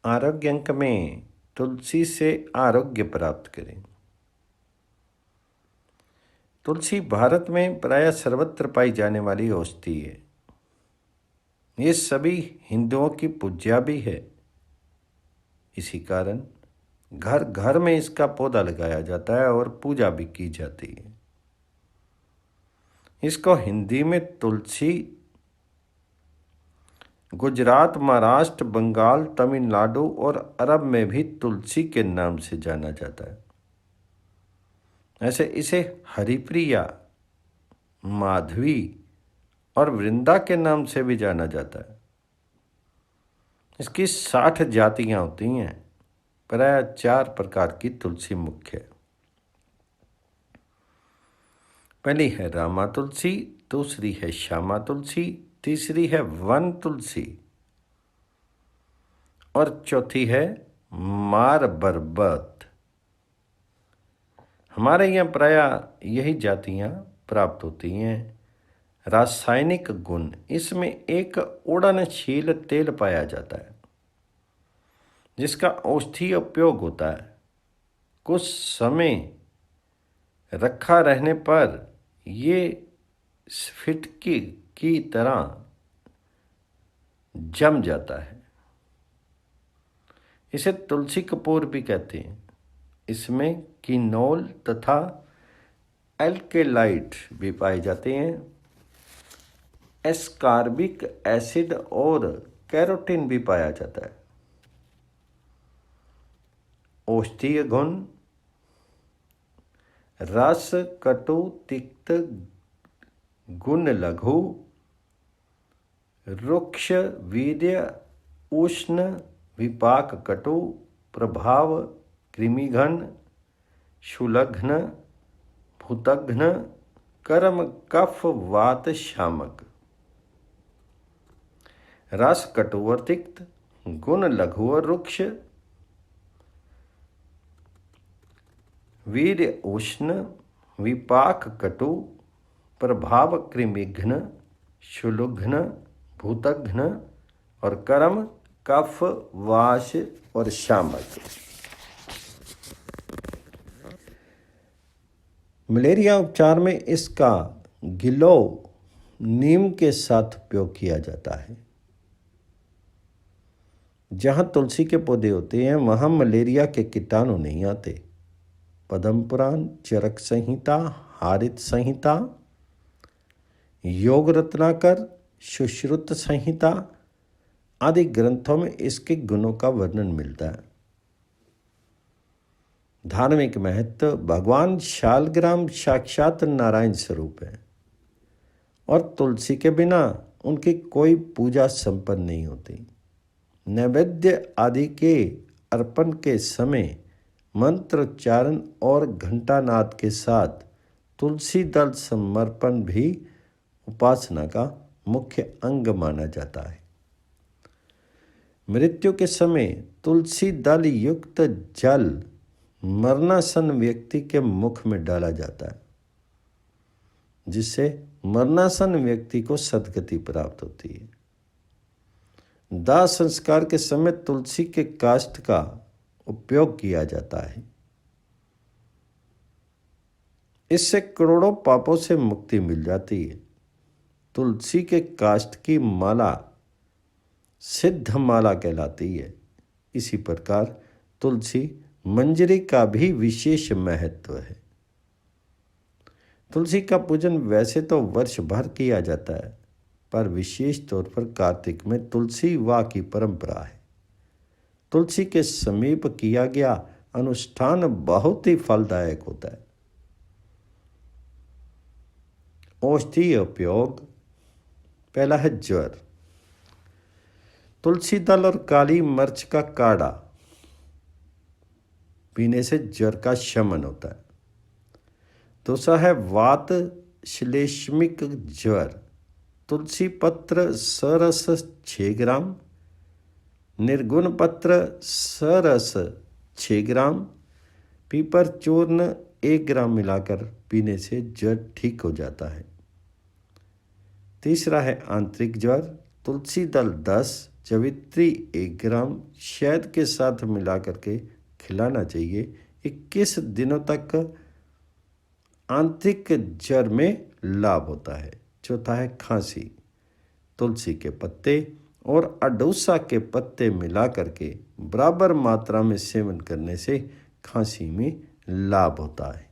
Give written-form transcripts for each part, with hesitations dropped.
आरोग्य अंक में तुलसी से आरोग्य प्राप्त करें। तुलसी भारत में प्रायः सर्वत्र पाई जाने वाली औषधि है। ये सभी हिंदुओं की पूज्या भी है। इसी कारण घर घर में इसका पौधा लगाया जाता है और पूजा भी की जाती है। इसको हिंदी में तुलसी, गुजरात, महाराष्ट्र, बंगाल, तमिलनाडु और अरब में भी तुलसी के नाम से जाना जाता है। ऐसे इसे हरिप्रिया, माधवी और वृंदा के नाम से भी जाना जाता है। इसकी 60 जातियां होती हैं। प्राय 4 प्रकार की तुलसी मुख्य है। पहली है रामा तुलसी, दूसरी है श्यामा तुलसी, तीसरी है वन तुलसी और चौथी है मार बरबत। हमारे यहाँ प्रायः यही जातियाँ प्राप्त होती हैं। रासायनिक गुण, इसमें एक उड़नशील तेल पाया जाता है जिसका औषधीय उपयोग होता है। कुछ समय रखा रहने पर ये स्फटिकी की तरह जम जाता है। इसे तुलसी कपूर भी कहते हैं। इसमें किनोल तथा एल्केलाइड भी पाए जाते हैं। एस्कॉर्बिक एसिड और कैरोटीन भी पाया जाता है। औषधीय गुण, रस, कटु, तिक्त, गुण लघु, रुक्ष, वीर्य, उष्ण, विपाक कटु, प्रभाव कृमिघन, शूलघ्न, भूतघ्न, कर्म कफ वात शामक। रस कटु और तिक्त, गुण लघु और रुक्ष, वीर्य उष्ण, विपाक कटु, प्रभाव कृमिघ्न, शूलघ्न, भूतघ्न और कर्म कफ वाश और शामक। मलेरिया उपचार में इसका गिलो नीम के साथ उपयोग किया जाता है। जहाँ तुलसी के पौधे होते हैं वहाँ मलेरिया के कीटाणु नहीं आते। पद्म पुराण, चरक संहिता, हारित संहिता, योग रत्नाकर, सुश्रुत संहिता आदि ग्रंथों में इसके गुणों का वर्णन मिलता है। धार्मिक महत्व, भगवान शालग्राम साक्षात नारायण स्वरूप है और तुलसी के बिना उनकी कोई पूजा संपन्न नहीं होती। नैवेद्य आदि के अर्पण के समय मंत्रोच्चारण और घंटानाद के साथ तुलसी दल समर्पण भी उपासना का मुख्य अंग माना जाता है। मृत्यु के समय तुलसी दल युक्त जल मरणासन व्यक्ति के मुख में डाला जाता है, जिससे मरणासन व्यक्ति को सद्गति प्राप्त होती है। दाह संस्कार के समय तुलसी के काष्ठ का उपयोग किया जाता है। इससे करोड़ों पापों से मुक्ति मिल जाती है। तुलसी के काष्ठ की माला सिद्ध माला कहलाती है। इसी प्रकार तुलसी मंजरी का भी विशेष महत्व है। तुलसी का पूजन वैसे तो वर्ष भर किया जाता है, पर विशेष तौर पर कार्तिक में तुलसी विवाह की परंपरा है। तुलसी के समीप किया गया अनुष्ठान बहुत ही फलदायक होता है। औषधीय उपयोग, पहला है ज्वर। तुलसी दल और काली मिर्च का काढ़ा पीने से ज्वर का शमन होता है। दूसरा है वात श्लेष्मिक ज्वर। तुलसी पत्र सरस 6 ग्राम, निर्गुण पत्र सरस 6 ग्राम, पीपर चूर्ण 1 ग्राम मिलाकर पीने से ज्वर ठीक हो जाता है। तीसरा है आंतरिक ज्वर। तुलसी दल 10, जवित्री 1 ग्राम शहद के साथ मिला करके खिलाना चाहिए। 21 दिनों तक आंतरिक ज्वर में लाभ होता है। चौथा है खांसी। तुलसी के पत्ते और अडोसा के पत्ते मिला करके बराबर मात्रा में सेवन करने से खांसी में लाभ होता है।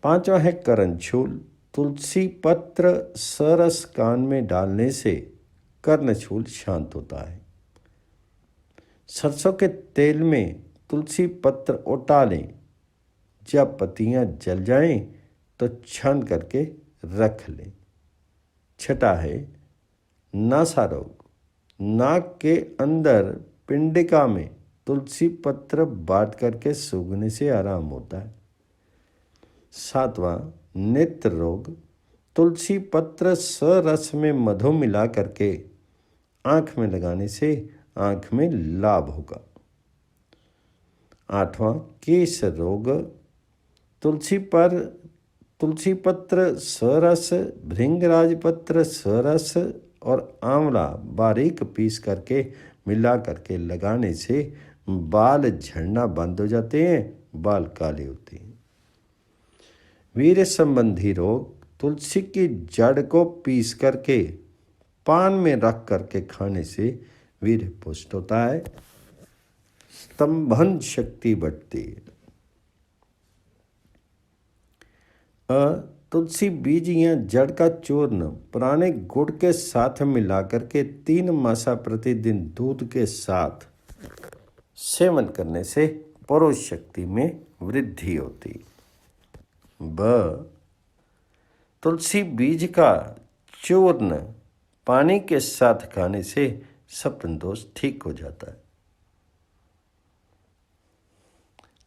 5वां है करणछूल। तुलसी पत्र सरस कान में डालने से कर्णछूल शांत होता है। सरसों के तेल में तुलसी पत्र उठा लें। जब पत्तियां जल जाएं तो छान करके रख लें। 6वां है नासा रोग। नाक के अंदर पिंडिका में तुलसी पत्र बांट करके सूंघने से आराम होता है। 7वां नेत्र रोग। तुलसी पत्र सरस में मधु मिला करके आँख में लगाने से आँख में लाभ होगा। 8वां केश रोग। तुलसी पत्र सरस, भृंगराज पत्र सरस और आंवला बारीक पीस करके मिला करके लगाने से बाल झड़ना बंद हो जाते हैं, बाल काले होते हैं। वीर्य संबंधी रोग। तुलसी की जड़ को पीस करके पान में रख करके खाने से वीर्य पुष्ट होता है, स्तंभन शक्ति बढ़ती है। तुलसी बीज या जड़ का चूर्ण पुराने गुड़ के साथ मिला करके 3 मासा प्रतिदिन दूध के साथ सेवन करने से पुरुष शक्ति में वृद्धि होती। तुलसी बीज का चूर्ण पानी के साथ खाने से सप्तम दोष ठीक हो जाता है।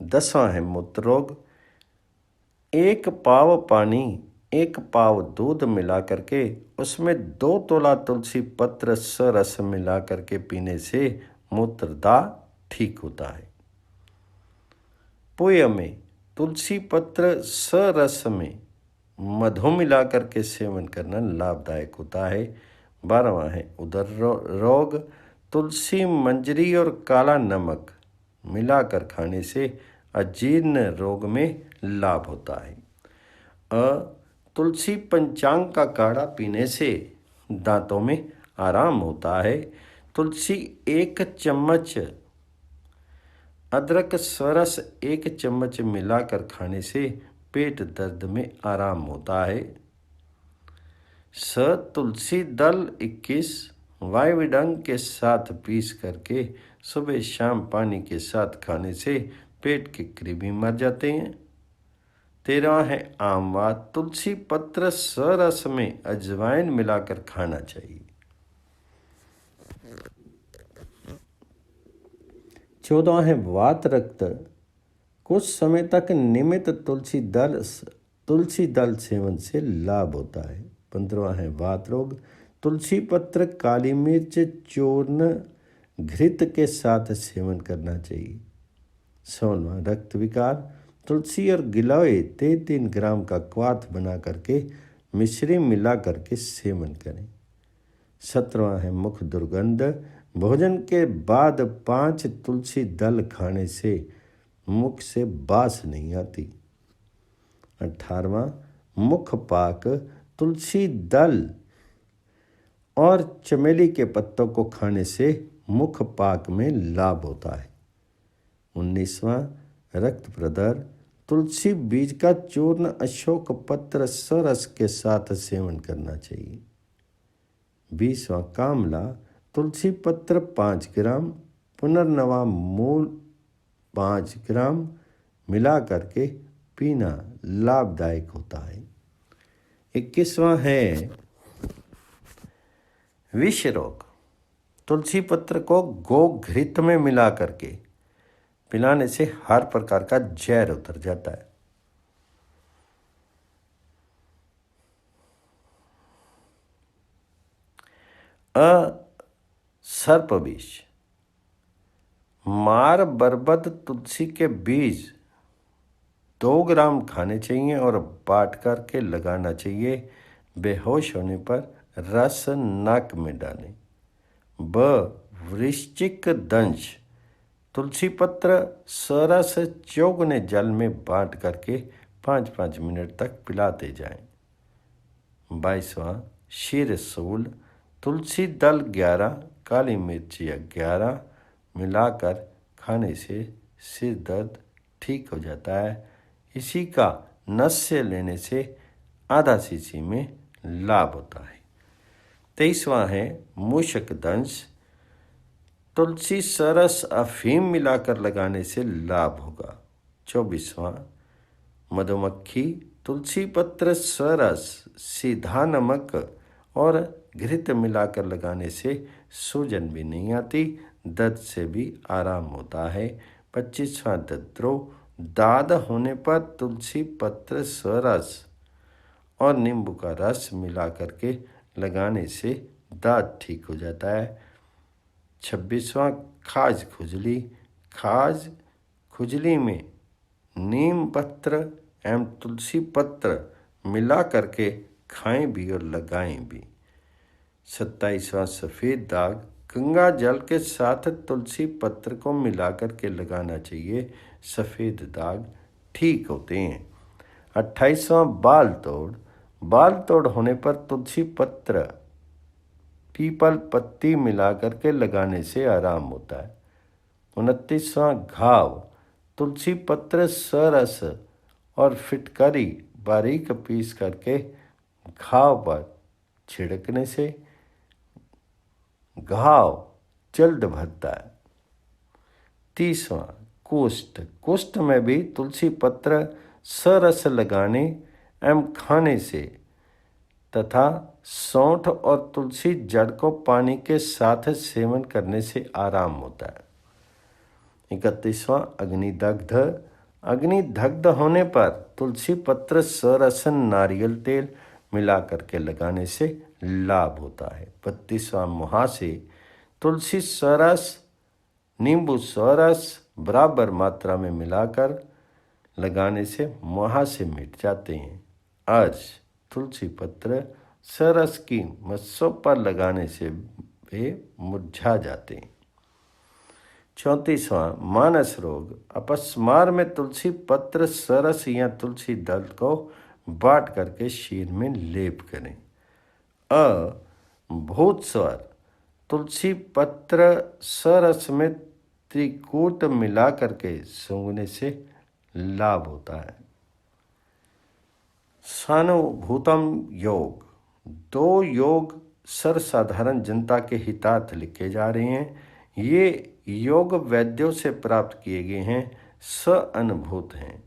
10वां है मूत्र रोग। 1 पाव पानी 1 पाव दूध मिला करके उसमें 2 तोला तुलसी पत्र सरस मिला करके पीने से मूत्रदा ठीक होता है। पेय में तुलसी पत्र सरस में मधु मिला करके सेवन करना लाभदायक होता है। 12वां है उदर रोग। तुलसी मंजरी और काला नमक मिलाकर खाने से अजीर्ण रोग में लाभ होता है। तुलसी पंचांग का काढ़ा पीने से दांतों में आराम होता है। तुलसी 1 चम्मच, अदरक सरस 1 चम्मच मिलाकर खाने से पेट दर्द में आराम होता है। तुलसी दल 21 वायुडंग के साथ पीस करके सुबह शाम पानी के साथ खाने से पेट के कृमि मर जाते हैं। 13वां है आमवा। तुलसी पत्र सरस में अजवाइन मिलाकर खाना चाहिए। 14वां है वात रक्त। कुछ समय तक नियमित तुलसी दल सेवन से लाभ होता है। 15वां है वात रोग। तुलसी पत्र, काली मिर्च चूर्ण घृत के साथ सेवन करना चाहिए। 16वां रक्त विकार। तुलसी और गिलोय 3 ग्राम का क्वाथ बना करके मिश्री मिला करके सेवन करें। 17वां है मुख दुर्गंध। भोजन के बाद 5 तुलसी दल खाने से मुख से बास नहीं आती। 18वां मुख पाक। तुलसी दल और चमेली के पत्तों को खाने से मुख पाक में लाभ होता है। 19वां रक्त प्रदर। तुलसी बीज का चूर्ण अशोक पत्र सरस के साथ सेवन करना चाहिए। 20वां कामला। तुलसी पत्र 5 ग्राम, पुनर्नवा मूल 5 ग्राम मिला करके पीना लाभदायक होता है। 21वां है विष रोग। तुलसी पत्र को गोघृत में मिला करके पिलाने से हर प्रकार का जहर उतर जाता है। सर्प विष। मार बरबद तुलसी के बीज 2 ग्राम खाने चाहिए और बांट करके लगाना चाहिए। बेहोश होने पर रस नाक में डालें। ब वृश्चिक दंश। तुलसी पत्र सरस चौगुने जल में बांट करके 5-5 मिनट तक पिलाते जाएं। 22वां शीरशूल। तुलसी दल 11, काली मिर्च 11 मिलाकर खाने से सिर दर्द ठीक हो जाता है। इसी का नस्य लेने से आधा सीसी में लाभ होता है। 23वां है मूषक दंश। तुलसी सरस अफीम मिलाकर लगाने से लाभ होगा। 24वां मधुमक्खी। तुलसी पत्र सरस सीधा नमक और घृत मिलाकर लगाने से सूजन भी नहीं आती, दर्द से भी आराम होता है। 25वां दद्रोह। दाद होने पर तुलसी पत्र सरस और नींबू का रस मिला करके लगाने से दाद ठीक हो जाता है। 26वां खाज खुजली। खाज खुजली में नीम पत्र एवं तुलसी पत्र मिला करके खाएं भी और लगाएं भी। 27वां सफ़ेद दाग। गंगा जल के साथ तुलसी पत्र को मिला करके लगाना चाहिए, सफ़ेद दाग ठीक होते हैं। 28वां बाल तोड़। बाल तोड़ होने पर तुलसी पत्र पीपल पत्ती मिला करके लगाने से आराम होता है। 29वां घाव। तुलसी पत्र सरस और फिटकरी बारीक पीस करके घाव पर छिड़कने से घाव जल्द भरता है। 30वां कुष्ठ। कुष्ठ में भी तुलसी पत्र सरस लगाने एवं खाने से तथा सौंठ और तुलसी जड़ को पानी के साथ सेवन करने से आराम होता है। 31वां अग्निदग्ध। अग्निदग्ध होने पर तुलसी पत्र सरस नारियल तेल मिला करके लगाने से लाभ होता है। 32वां मुहासे। तुलसी सरस नींबू सरस बराबर मात्रा में मिलाकर लगाने से मुहासे मिट जाते हैं। अर्श। तुलसी पत्र सरस की मस्सों पर लगाने से वे मुरझा जाते हैं। 34वां मानस रोग। अपस्मार में तुलसी पत्र सरस या तुलसी दल को बांट करके शीर में लेप करें। भूत स्वर। तुलसी पत्र सरस में त्रिकूट मिला करके सूंघने से लाभ होता है। सानुभूतम योग। 2 योग सर्वसाधारण जनता के हितार्थ लिखे जा रहे हैं। ये योग वैद्यों से प्राप्त किए गए हैं, सअनुभूत हैं।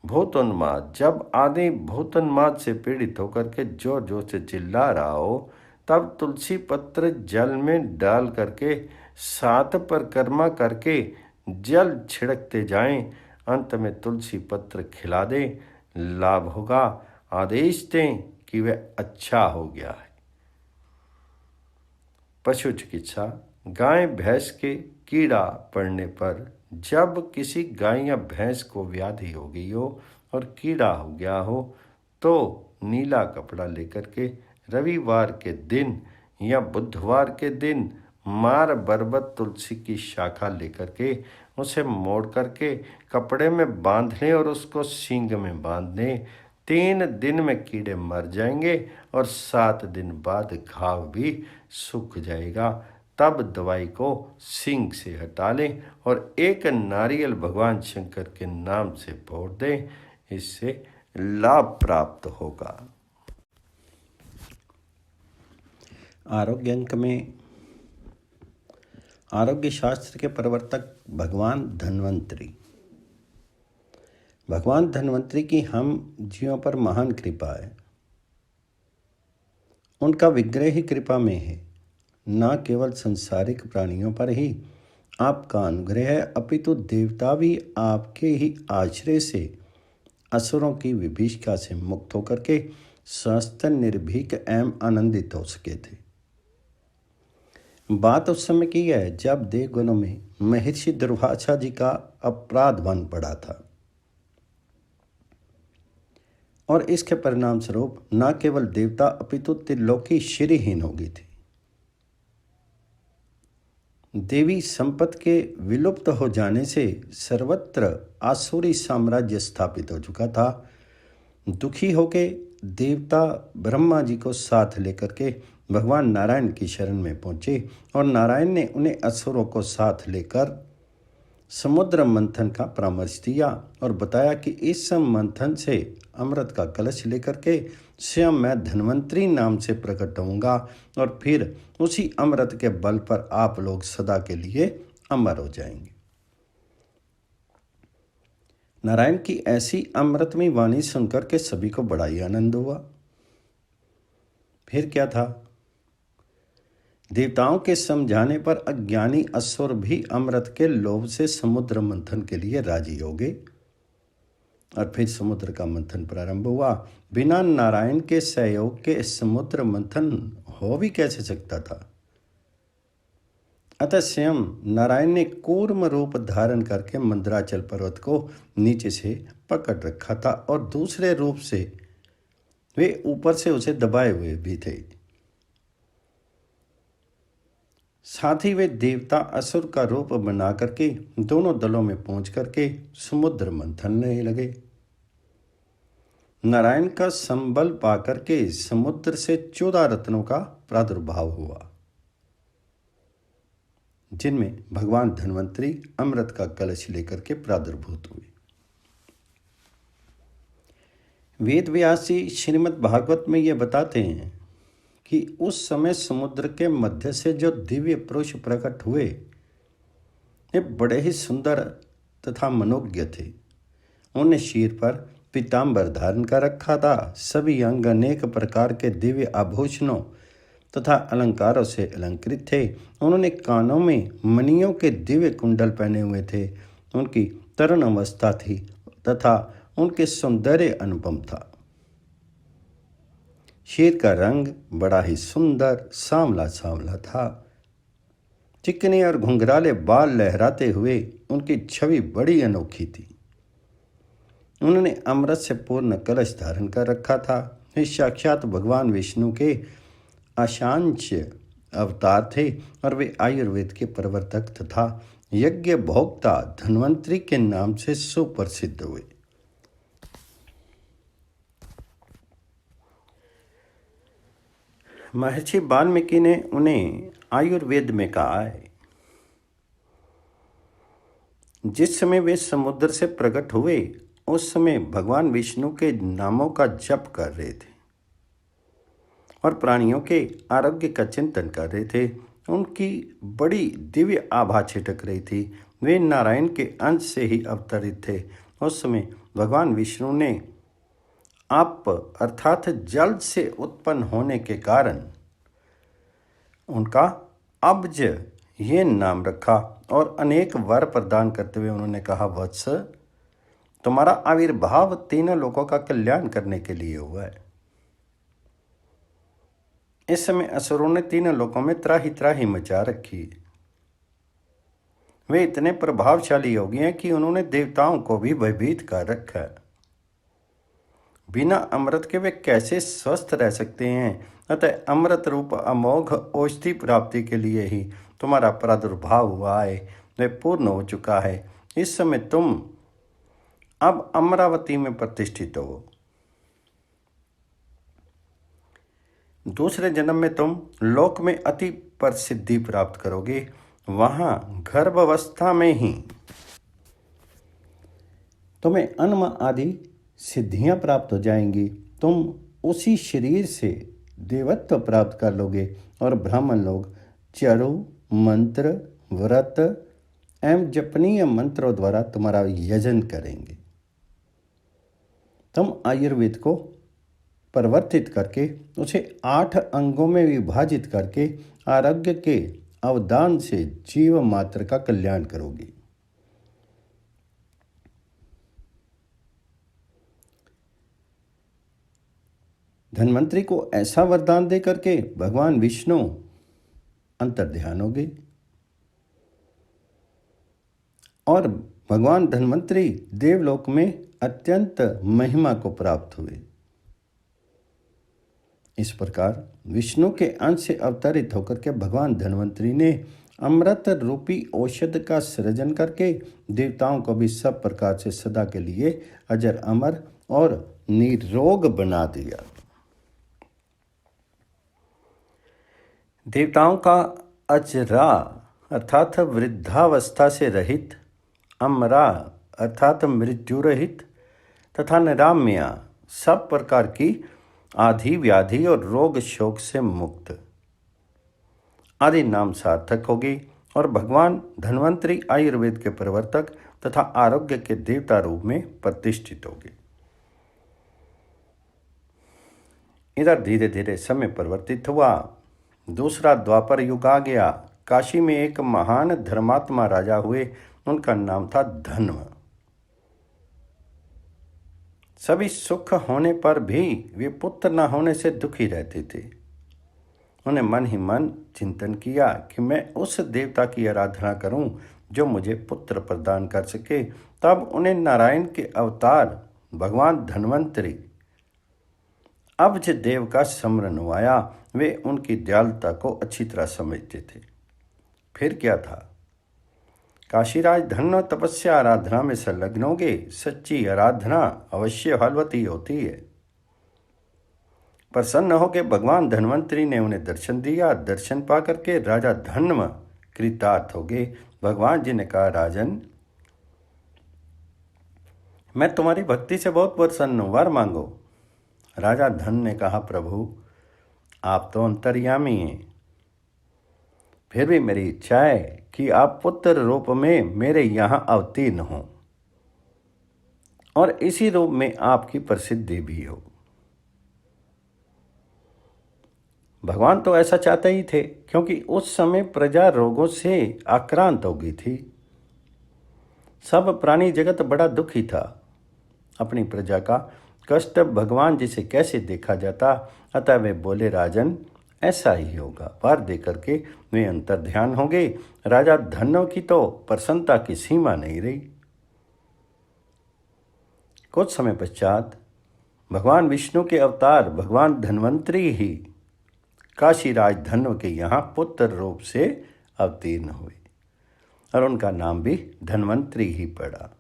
भूतोन्माद। जब आदमी भूतोन्माद से पीड़ित होकर के जोर जोर से चिल्ला रहा हो, तब तुलसी पत्र जल में डाल करके 7 परिक्रमा करके जल छिड़कते जाएं। अंत में तुलसी पत्र खिला दें, लाभ होगा। आदेश दें कि वह अच्छा हो गया है। पशु चिकित्सा। गाय भैंस के कीड़ा पड़ने पर जब किसी गाय या भैंस को व्याधि हो गई हो और कीड़ा हो गया हो, तो नीला कपड़ा लेकर के रविवार के दिन या बुधवार के दिन मार बरबत तुलसी की शाखा लेकर के उसे मोड़ करके कपड़े में बांध लें और उसको सींग में बांध दें। 3 दिन में कीड़े मर जाएंगे और 7 दिन बाद घाव भी सूख जाएगा। तब दवाई को सींग से हटा लें और एक नारियल भगवान शंकर के नाम से फोड़ दें, इससे लाभ प्राप्त होगा। आरोग्य अंक में आरोग्य शास्त्र के प्रवर्तक भगवान धन्वंतरी। भगवान धन्वंतरी की हम जीवों पर महान कृपा है। उनका विग्रह ही कृपा में है। न केवल संसारिक प्राणियों पर ही आपका अनुग्रह है, अपितु देवता भी आपके ही आश्रय से असुरों की विभीषिका से मुक्त होकर के स्वस्थ, निर्भीक एवं आनंदित हो सके थे। बात उस समय की है जब देवगणों में महर्षि दुर्वासा जी का अपराध बन पड़ा था और इसके परिणाम स्वरूप न केवल देवता अपितु त्रिलोकी श्रीहीन हो गई थी। देवी संपत्ति के विलुप्त हो जाने से सर्वत्र आसुरी साम्राज्य स्थापित हो चुका था। दुखी होके देवता ब्रह्मा जी को साथ लेकर के भगवान नारायण की शरण में पहुंचे और नारायण ने उन्हें असुरों को साथ लेकर समुद्र मंथन का परामर्श दिया और बताया कि इस मंथन से अमृत का कलश लेकर के स्वयं मैं धन्वंतरी नाम से प्रकट होऊंगा और फिर उसी अमृत के बल पर आप लोग सदा के लिए अमर हो जाएंगे। नारायण की ऐसी अमृतमयी वाणी सुनकर के सभी को बड़ा ही आनंद हुआ। फिर क्या था, देवताओं के समझाने पर अज्ञानी असुर भी अमृत के लोभ से समुद्र मंथन के लिए राजी हो गए और फिर समुद्र का मंथन प्रारंभ हुआ। बिना नारायण के सहयोग के समुद्र मंथन हो भी कैसे सकता था। अतः स्वयं नारायण ने कूर्म रूप धारण करके मंदराचल पर्वत को नीचे से पकड़ रखा था और दूसरे रूप से वे ऊपर से उसे दबाए हुए भी थे। साथ ही वे देवता असुर का रूप बना करके दोनों दलों में पहुंच करके समुद्र मंथन लगे। नारायण का संबल पाकर के समुद्र से 14 रत्नों का प्रादुर्भाव हुआ, जिनमें भगवान धन्वंतरी अमृत का कलश लेकर के प्रादुर्भूत हुए। वेद व्यास जी श्रीमद् भागवत में ये बताते हैं कि उस समय समुद्र के मध्य से जो दिव्य पुरुष प्रकट हुए ये बड़े ही सुंदर तथा मनोज्ञ थे। उन्हें सिर पर पीताम्बर धारण कर रखा था। सभी अंग अनेक प्रकार के दिव्य आभूषणों तथा अलंकारों से अलंकृत थे। उन्होंने कानों में मणियों के दिव्य कुंडल पहने हुए थे। उनकी तरुण अवस्था थी तथा उनके सौंदर्य अनुपम था। शेर का रंग बड़ा ही सुंदर सांवला सांवला था। चिकने और घुंघराले बाल लहराते हुए उनकी छवि बड़ी अनोखी थी। उन्होंने अमृत से पूर्ण कलश धारण कर रखा था। वे साक्षात भगवान विष्णु के अशांच अवतार थे और वे आयुर्वेद के प्रवर्तक तथा यज्ञ भोक्ता धन्वंतरी के नाम से सुप्रसिद्ध हुए। महर्षि वाल्मीकि ने उन्हें आयुर्वेद में कहा है। जिस समय वे समुद्र से प्रकट हुए उस समय भगवान विष्णु के नामों का जप कर रहे थे और प्राणियों के आरोग्य का चिंतन कर रहे थे। उनकी बड़ी दिव्य आभा छिटक रही थी। वे नारायण के अंश से ही अवतरित थे। उस समय भगवान विष्णु ने आप अर्थात जल से उत्पन्न होने के कारण उनका अब्ज ये नाम रखा और अनेक वर प्रदान करते हुए उन्होंने कहा, वत्स तुम्हारा आविर्भाव तीनों लोगों का कल्याण करने के लिए हुआ है। इस समय असुरों ने तीनों लोगों में त्राही त्राही मचा रखी। वे इतने प्रभावशाली हो गए हैं कि उन्होंने देवताओं को भी भयभीत कर रखा है। बिना अमृत के वे कैसे स्वस्थ रह सकते हैं। अतः अमृत रूप अमोघ औषधि प्राप्ति के लिए ही तुम्हारा प्रादुर्भाव हुआ है। वह पूर्ण हो चुका है। इस समय तुम अब अमरावती में प्रतिष्ठित हो। दूसरे जन्म में तुम लोक में अति प्रसिद्धि प्राप्त करोगे। वहां गर्भावस्था में ही तुम्हें अन्म आदि सिद्धियां प्राप्त हो जाएंगी। तुम उसी शरीर से देवत्व प्राप्त कर लोगे और ब्राह्मण लोग चारु मंत्र व्रत एवं जपनीय मंत्रों द्वारा तुम्हारा यजन करेंगे। तुम आयुर्वेद को परिवर्तित करके उसे 8 अंगों में विभाजित करके आरोग्य के अवदान से जीव मात्र का कल्याण करोगे। धन्वंतरी को ऐसा वरदान दे करके भगवान विष्णु अंतर्ध्यान हो गए और भगवान धन्वंतरी देवलोक में अत्यंत महिमा को प्राप्त हुए। इस प्रकार विष्णु के अंश से अवतरित होकर के भगवान धन्वंतरी ने अमृत रूपी औषध का सृजन करके देवताओं को भी सब प्रकार से सदा के लिए अजर अमर और निरोग बना दिया। देवताओं का अजरा अर्थात वृद्धावस्था से रहित, अमरा अर्थात मृत्यु रहित तथा निराम्या सब प्रकार की आधि व्याधि और रोग शोक से मुक्त आदि नाम सार्थक होगी और भगवान धन्वंतरी आयुर्वेद के प्रवर्तक तथा आरोग्य के देवता रूप में प्रतिष्ठित होगी। इधर धीरे धीरे समय परिवर्तित हुआ। दूसरा द्वापर युग आ गया। काशी में एक महान धर्मात्मा राजा हुए। उनका नाम था धन्व। सभी सुख होने पर भी वे पुत्र न होने से दुखी रहते थे। उन्हें मन ही मन चिंतन किया कि मैं उस देवता की आराधना करूं जो मुझे पुत्र प्रदान कर सके। तब उन्हें नारायण के अवतार भगवान धन्वंतरी अब्ज देव का स्मरण हुआ। वे उनकी दयालुता को अच्छी तरह समझते थे। फिर क्या था, काशीराज धन्व तपस्या आराधना में संलग्न होंगे। सच्ची आराधना अवश्य फलवती होती है। प्रसन्न होकर भगवान धन्वंतरी ने उन्हें दर्शन दिया। दर्शन पा करके राजा धन्व कृतार्थ हो गए। भगवान जी ने कहा, राजन, मैं तुम्हारी भक्ति से बहुत प्रसन्न हूँ, वर मांगो। राजा धन ने कहा, प्रभु आप तो अंतर्यामी हैं, फिर भी मेरी इच्छा है कि आप पुत्र रूप में मेरे यहाँ अवतीर्ण हों और इसी रूप में आपकी प्रसिद्धि भी हो। भगवान तो ऐसा चाहते ही थे, क्योंकि उस समय प्रजा रोगों से आक्रांत हो गई थी। सब प्राणी जगत बड़ा दुखी था। अपनी प्रजा का कष्ट भगवान जी से कैसे देखा जाता। अतः वे बोले, राजन ऐसा ही होगा। वर दे करके वे अंतर ध्यान हो गए। राजा धन्व की तो प्रसन्नता की सीमा नहीं रही। कुछ समय पश्चात भगवान विष्णु के अवतार भगवान धन्वंतरी ही काशीराज धन्व के यहाँ पुत्र रूप से अवतीर्ण हुए और उनका नाम भी धन्वंतरी ही पड़ा।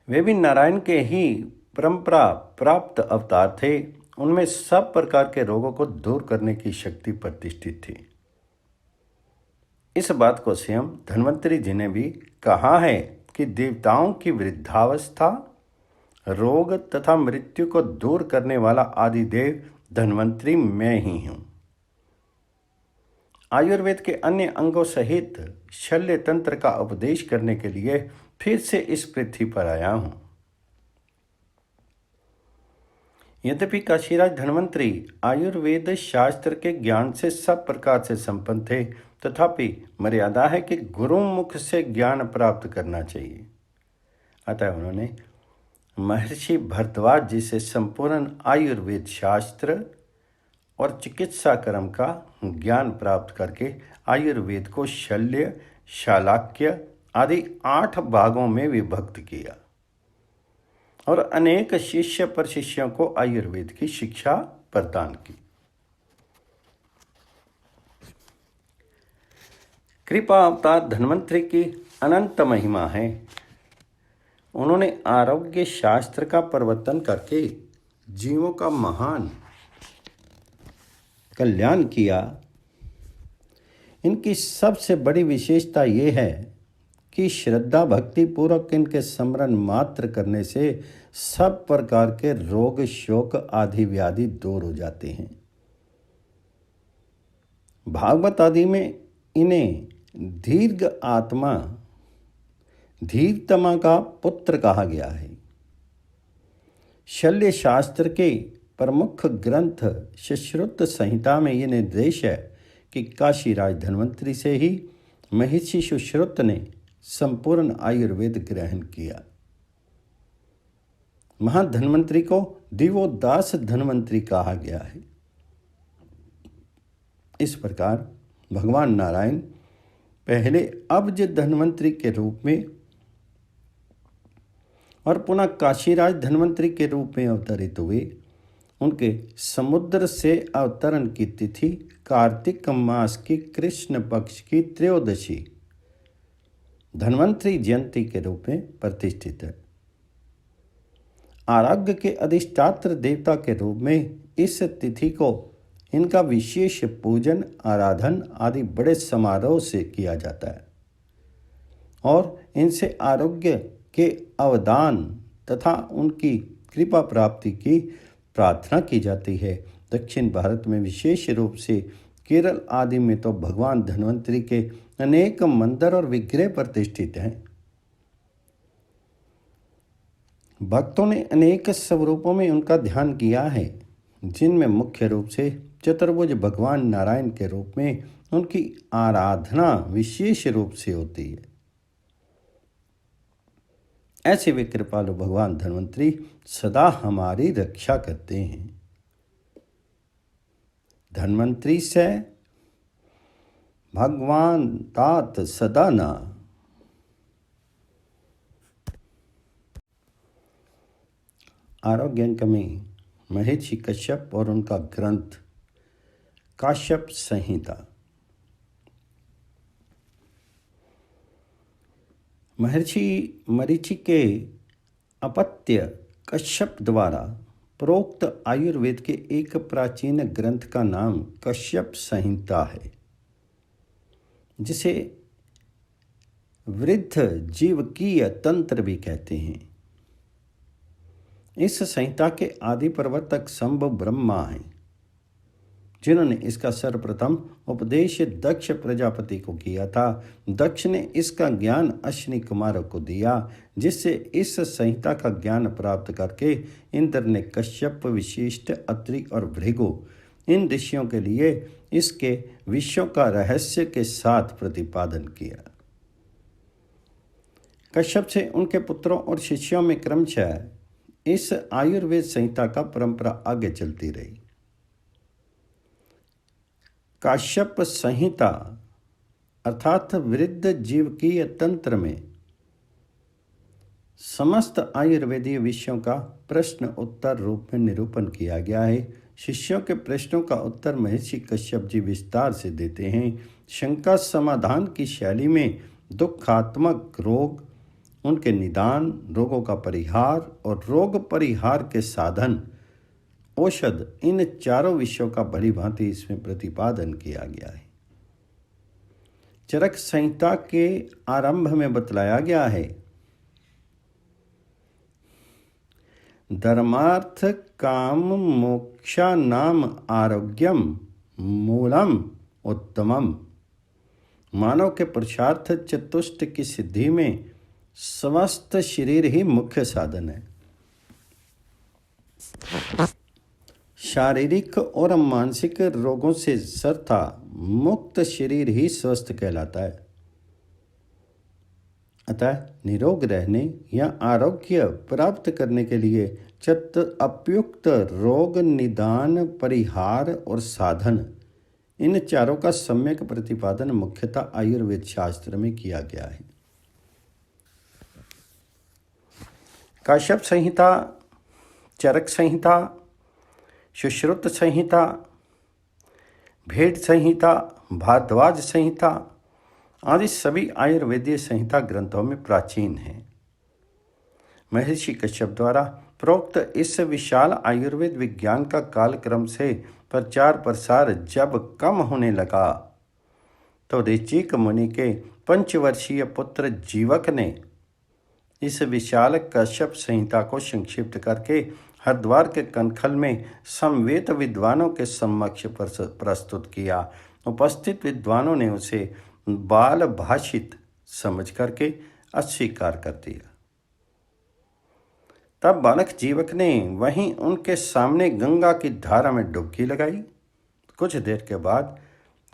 वे भी नारायण के ही परंपरा प्राप्त अवतार थे। उनमें सब प्रकार के रोगों को दूर करने की शक्ति प्रतिष्ठित थी। इस बात को स्वयं धन्वंतरी जी ने भी कहा है कि देवताओं की वृद्धावस्था, रोग तथा मृत्यु को दूर करने वाला आदिदेव धन्वंतरी मैं ही हूँ। आयुर्वेद के अन्य अंगों सहित शल्य तंत्र का उपदेश करने के लिए फिर से इस पृथ्वी पर आया हूँ। यद्यपि काशीराज धन्वंतरी आयुर्वेद शास्त्र के ज्ञान से सब प्रकार से संपन्न थे, तथापि मर्यादा है कि गुरु मुख से ज्ञान प्राप्त करना चाहिए। अतः उन्होंने महर्षि भरद्वाज जी से संपूर्ण आयुर्वेद शास्त्र और चिकित्सा कर्म का ज्ञान प्राप्त करके आयुर्वेद को शल्य, शालाक्य आदि 8 भागों में विभक्त किया और अनेक शिष्य प्रशिष्यों को आयुर्वेद की शिक्षा प्रदान की। कृपा अवतार धन्वंतरी की अनंत महिमा है। उन्होंने आरोग्य शास्त्र का प्रवर्तन करके जीवों का महान कल्याण किया। इनकी सबसे बड़ी विशेषता ये है कि श्रद्धा भक्ति पूर्वक इनके स्मरण मात्र करने से सब प्रकार के रोग शोक आदि व्याधि दूर हो जाते हैं। भागवत आदि में इन्हें दीर्घ आत्मा, धीरतमा का पुत्र कहा गया है। शल्य शास्त्र के प्रमुख ग्रंथ सुश्रुत संहिता में ये निर्देश है कि काशीराज धन्वंतरी से ही महर्षि सुश्रुत ने संपूर्ण आयुर्वेद ग्रहण किया। महाधन्वंतरी को दिवोदास धन्वंतरी कहा गया है। इस प्रकार भगवान नारायण पहले अब्ज धन्वंतरी के रूप में और पुनः काशीराज धन्वंतरी के रूप में अवतरित हुए। उनके समुद्र से अवतरण की तिथि कार्तिक मास की कृष्ण पक्ष की त्रयोदशी धन्वंतरी जयंती के रूप में प्रतिष्ठित है। आरोग्य के अधिष्ठात्र देवता के रूप में इस तिथि को इनका विशेष पूजन, आराधन आदि बड़े समारोह से किया जाता है और इनसे आरोग्य के अवदान तथा उनकी कृपा प्राप्ति की प्रार्थना की जाती है। दक्षिण भारत में विशेष रूप से केरल आदि में तो भगवान धन्वंतरी के अनेक मंदिर और विग्रह प्रतिष्ठित हैं। भक्तों ने अनेक स्वरूपों में उनका ध्यान किया है, जिनमें मुख्य रूप से चतुर्भुज भगवान नारायण के रूप में उनकी आराधना विशेष रूप से होती है। ऐसे वे कृपालु भगवान धन्वंतरी सदा हमारी रक्षा करते हैं। धन्वंतरी से भगवान तात सदा ना। आरोग्य अंक में महर्षि कश्यप और उनका ग्रंथ काश्यप संहिता। महर्षि मरीचि के अपत्य कश्यप द्वारा प्रोक्त आयुर्वेद के एक प्राचीन ग्रंथ का नाम कश्यप संहिता है, जिसे वृद्ध जीवकीय तंत्र भी कहते हैं। इस संहिता के आदि प्रवर्तक शंभु ब्रह्मा हैं, जिन्होंने इसका सर्वप्रथम उपदेश दक्ष प्रजापति को किया था। दक्ष ने इसका ज्ञान अश्विनी कुमारों को दिया, जिससे इस संहिता का ज्ञान प्राप्त करके इंद्र ने कश्यप, वशिष्ठ, अत्रि और भृगु इन ऋषियों के लिए इसके विषयों का रहस्य के साथ प्रतिपादन किया। कश्यप से उनके पुत्रों और शिष्यों में क्रमशः इस आयुर्वेद संहिता का परंपरा आगे चलती रही। काश्यप संहिता अर्थात वृद्ध जीवकीय तंत्र में समस्त आयुर्वेदीय विषयों का प्रश्न उत्तर रूप में निरूपण किया गया है। शिष्यों के प्रश्नों का उत्तर महर्षि कश्यप जी विस्तार से देते हैं। शंका समाधान की शैली में दुखात्मक रोग, उनके निदान, रोगों का परिहार और रोग परिहार के साधन, औषध, इन चारों विषयों का भली भांति इसमें प्रतिपादन किया गया है। चरक संहिता के आरंभ में बतलाया गया है, धर्मार्थ काम मोक्षा नाम आरोग्यम मूलम उत्तमम। मानव के पुरुषार्थ चतुष्ट की सिद्धि में स्वस्थ शरीर ही मुख्य साधन है। शारीरिक और मानसिक रोगों से सर्वथा मुक्त शरीर ही स्वस्थ कहलाता है। अतः निरोग रहने या आरोग्य प्राप्त करने के लिए उपयुक्त रोग निदान, परिहार और साधन, इन चारों का सम्यक प्रतिपादन मुख्यतः आयुर्वेद शास्त्र में किया गया है। काश्यप संहिता, चरक संहिता, सुश्रुत संहिता, भेद संहिता, भारद्वाज संहिता आदि सभी आयुर्वेदीय संहिता ग्रंथों में प्राचीन हैं। महर्षि कश्यप द्वारा प्रोक्त इस विशाल आयुर्वेद विज्ञान का कालक्रम से प्रचार प्रसार जब कम होने लगा, तो ऋचिक मुनि के पंचवर्षीय पुत्र जीवक ने इस विशाल कश्यप संहिता को संक्षिप्त करके हरिद्वार के कनखल में समवेत विद्वानों के समक्ष प्रस्तुत किया। उपस्थित विद्वानों ने उसे बाल भाषित समझ करके अस्वीकार कर दिया। तब बालक जीवक ने वहीं उनके सामने गंगा की धारा में डुबकी लगाई। कुछ देर के बाद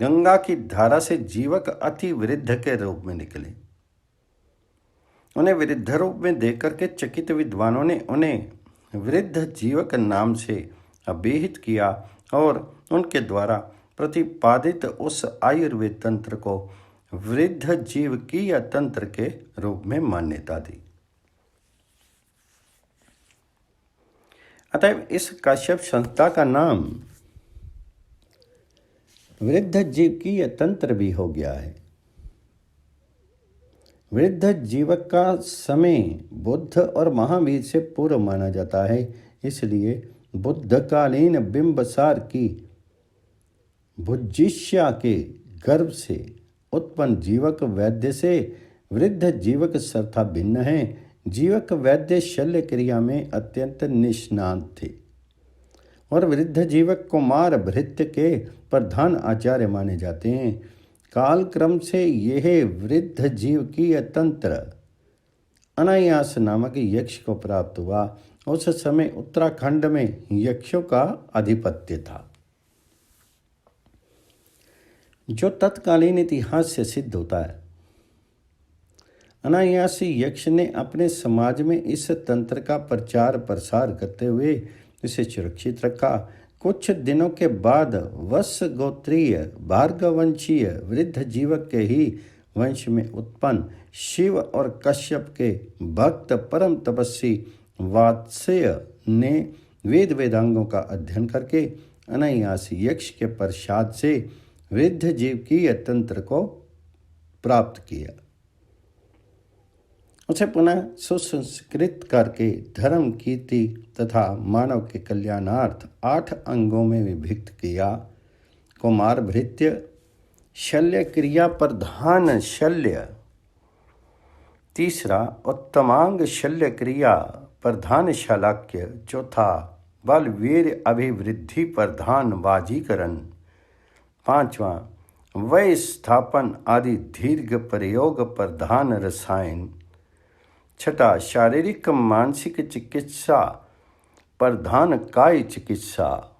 गंगा की धारा से जीवक अति वृद्ध के रूप में निकले। उन्हें वृद्ध रूप में देख करके चकित विद्वानों ने उन्हें वृद्ध जीवक नाम से अभिहित किया और उनके द्वारा प्रतिपादित उस आयुर्वेद तंत्र को वृद्ध जीवकीय तंत्र के रूप में मान्यता दी। अतः इस काश्यप संहिता का नाम वृद्ध जीव की यह तंत्र भी हो गया है। वृद्ध जीवक का समय बुद्ध और महावीर से पूर्व माना जाता है, इसलिए बुद्धकालीन बिंबसार की भुजिष्या के गर्भ से उत्पन्न जीवक वैद्य से वृद्ध जीवक सर्था भिन्न है। जीवक वैद्य शल्य क्रिया में अत्यंत निष्णात थे और वृद्ध जीवक कुमार भृत्य के प्रधान आचार्य माने जाते हैं। कालक्रम से यह वृद्ध जीव की यह तंत्र अनायास नामक यक्ष को प्राप्त हुआ। उस समय उत्तराखंड में यक्षों का आधिपत्य था, जो तत्कालीन इतिहास से सिद्ध होता है। अनायासी यक्ष ने अपने समाज में इस तंत्र का प्रचार प्रसार करते हुए इसे सुरक्षित रखा। कुछ दिनों के बाद वत्स गोत्रीय भार्गववंशीय वृद्ध जीवक के ही वंश में उत्पन्न शिव और कश्यप के भक्त परम तपस्वी वात्स्य ने वेद वेदांगों का अध्ययन करके अनायासी यक्ष के प्रसाद से वृद्ध जीव की यह तंत्र को प्राप्त किया। उसे पुनः सुसंस्कृत करके धर्म कीर्ति तथा मानव के कल्याणार्थ 8 अंगों में विभक्त किया। कुमार भृत्य शल्य क्रिया प्रधान शल्य, तीसरा उत्तमांग शल्य क्रिया प्रधान शालाक्य, चौथा बलवीर अभिवृद्धि प्रधान वाजीकरण, पांचवा वय स्थापन आदि दीर्घ प्रयोग प्रधान रसायन, छठा शारीरिक मानसिक चिकित्सा प्रधान काय चिकित्सा,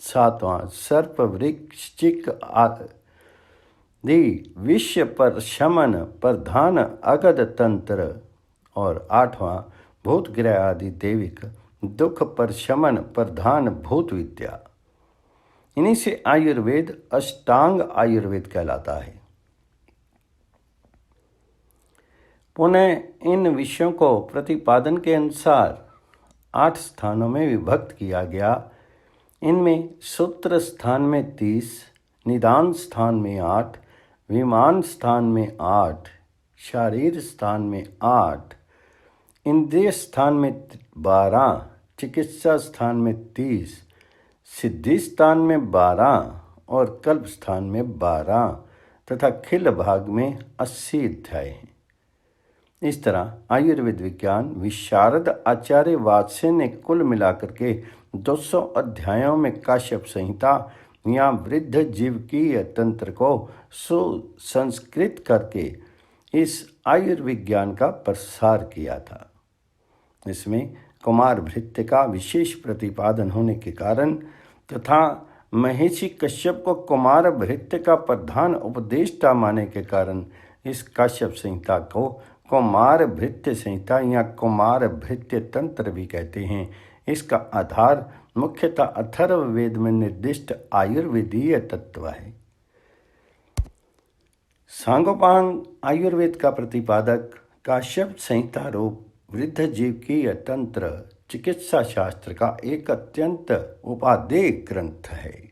सातवां सर्प वृश्चिक आदि विषय पर शमन प्रधान अगध तंत्र और आठवां भूतग्रह आदि दैविक दुख पर शमन प्रधान भूत विद्या। इन्हीं से आयुर्वेद अष्टांग आयुर्वेद कहलाता है। पुनः इन विषयों को प्रतिपादन के अनुसार 8 स्थानों में विभक्त किया गया। इनमें सूत्र स्थान में 30, निदान स्थान में 8, विमान स्थान में 8, शारीर स्थान में 8, इंद्रिय स्थान में 12, चिकित्सा स्थान में 30, सिद्धि स्थान में 12 और कल्प स्थान में 12 तथा खिल भाग में 80 अध्याय हैं। इस तरह आयुर्वेद विज्ञान विशारद आचार्य वात्स्य ने कुल मिलाकर के 200 अध्यायों में काश्यप संहिता या वृद्ध जीव की तंत्र को सुसंस्कृत करके इस आयुर्विज्ञान का प्रसार किया था। इसमें कुमार भृत्य का विशेष प्रतिपादन होने के कारण तथा महर्षि कश्यप को कुमार भृत्य का प्रधान उपदेष्टा माने के कारण इस काश्यप संहिता को कुमार भृत्य संहिता या कुमार भृत्य तंत्र भी कहते हैं। इसका आधार मुख्यतः अथर्ववेद में निर्दिष्ट आयुर्वेदीय तत्व है। सांगोपांग आयुर्वेद का प्रतिपादक काश्यप संहिता रूप वृद्ध जीव की तंत्र चिकित्सा शास्त्र का एक अत्यंत उपादेय ग्रंथ है।